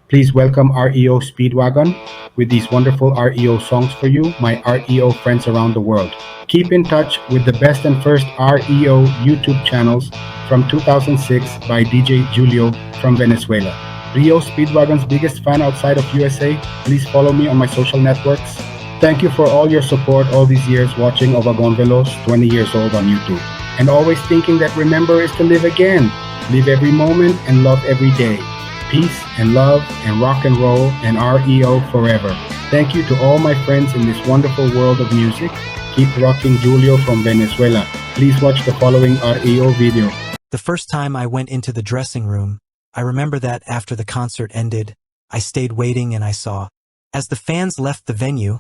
Please welcome REO Speedwagon with these wonderful REO songs for you, my REO friends around the world. Keep in touch with the best and first REO YouTube channels from 2006 by DJ Julio from Venezuela. REO Speedwagon's biggest fan outside of USA, please follow me on my social networks. Thank you for all your support all these years watching Ovagon Veloz, 20 years old on YouTube. And always thinking that remember is to live again. Live every moment and love every day. Peace and love and rock and roll and REO forever. Thank you to all my friends in this wonderful world of music. Keep rocking Julio from Venezuela. Please watch the following REO video. The first time I went into the dressing room, I remember that after the concert ended, I stayed waiting and I saw, as the fans left the venue,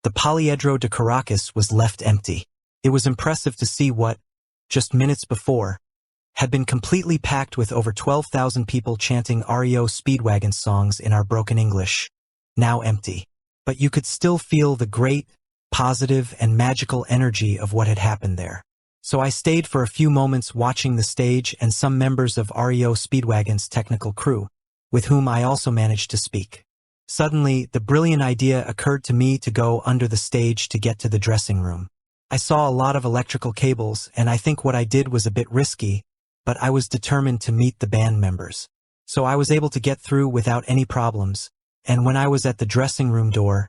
the Poliedro de Caracas was left empty. It was impressive to see what, just minutes before, had been completely packed with over 12,000 people chanting REO Speedwagon songs in our broken English, now empty. But you could still feel the great, positive, and magical energy of what had happened there. So I stayed for a few moments watching the stage and some members of REO Speedwagon's technical crew, with whom I also managed to speak. Suddenly, the brilliant idea occurred to me to go under the stage to get to the dressing room. I saw a lot of electrical cables, and I think what I did was a bit risky, but I was determined to meet the band members. So I was able to get through without any problems, and when I was at the dressing room door,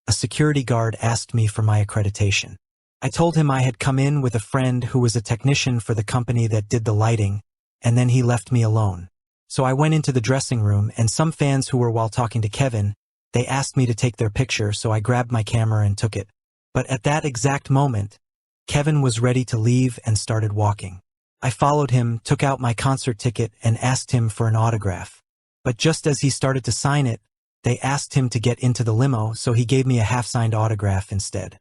a security guard asked me for my accreditation. I told him I had come in with a friend who was a technician for the company that did the lighting, and then he left me alone. So I went into the dressing room, and some fans who were while talking to Kevin, they asked me to take their picture, so I grabbed my camera and took it. But at that exact moment, Kevin was ready to leave and started walking. I followed him, took out my concert ticket, and asked him for an autograph. But just as he started to sign it, they asked him to get into the limo, so he gave me a half-signed autograph instead.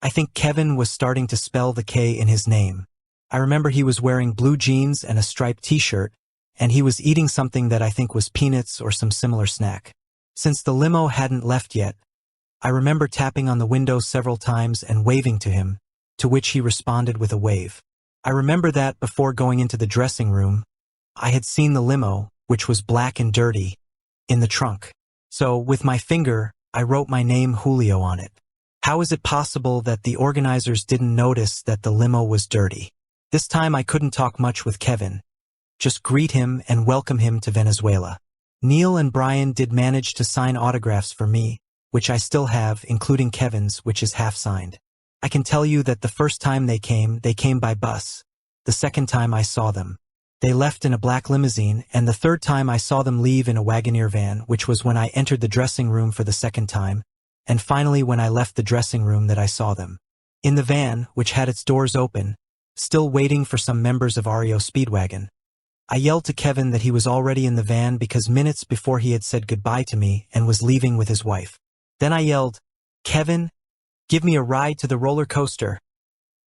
I think Kevin was starting to spell the K in his name. I remember he was wearing blue jeans and a striped t-shirt, and he was eating something that I think was peanuts or some similar snack. Since the limo hadn't left yet, I remember tapping on the window several times and waving to him, to which he responded with a wave. I remember that before going into the dressing room, I had seen the limo, which was black and dirty, in the trunk. So, with my finger, I wrote my name Julio on it. How is it possible that the organizers didn't notice that the limo was dirty? This time I couldn't talk much with Kevin. Just greet him and welcome him to Venezuela. Neil and Brian did manage to sign autographs for me, which I still have, including Kevin's, which is half-signed. I can tell you that the first time they came by bus. The second time I saw them, they left in a black limousine, and the third time I saw them leave in a Wagoneer van, which was when I entered the dressing room for the second time, and finally when I left the dressing room that I saw them. In the van, which had its doors open, still waiting for some members of REO Speedwagon, I yelled to Kevin that he was already in the van because minutes before he had said goodbye to me and was leaving with his wife. Then I yelled, "Kevin, give me a ride to the roller coaster,"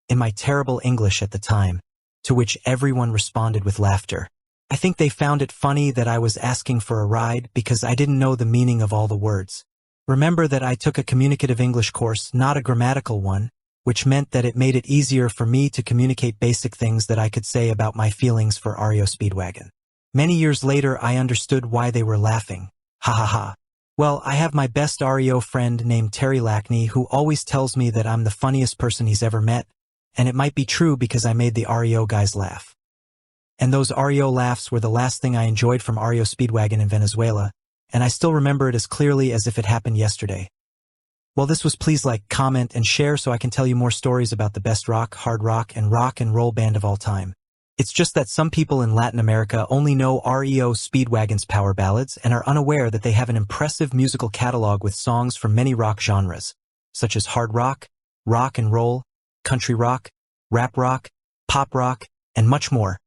in my terrible English at the time, to which everyone responded with laughter. I think they found it funny that I was asking for a ride because I didn't know the meaning of all the words. Remember that I took a communicative English course, not a grammatical one, which meant that it made it easier for me to communicate basic things that I could say about my feelings for REO Speedwagon. Many years later, I understood why they were laughing. Ha ha ha. Well, I have my best REO friend named Terry Lackney who always tells me that I'm the funniest person he's ever met, and it might be true because I made the REO guys laugh. And those REO laughs were the last thing I enjoyed from REO Speedwagon in Venezuela, and I still remember it as clearly as if it happened yesterday. Well, this was please like, comment, and share so I can tell you more stories about the best rock, hard rock, and roll band of all time. It's just that some people in Latin America only know REO Speedwagon's power ballads and are unaware that they have an impressive musical catalog with songs from many rock genres, such as hard rock and roll, country rock, rap rock, pop rock, and much more.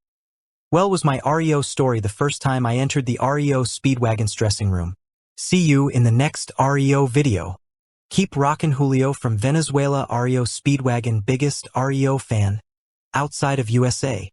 Well, was my REO story the first time I entered the REO Speedwagon's dressing room. See you in the next REO video. Keep rockin' Julio from Venezuela, REO Speedwagon biggest REO fan outside of USA.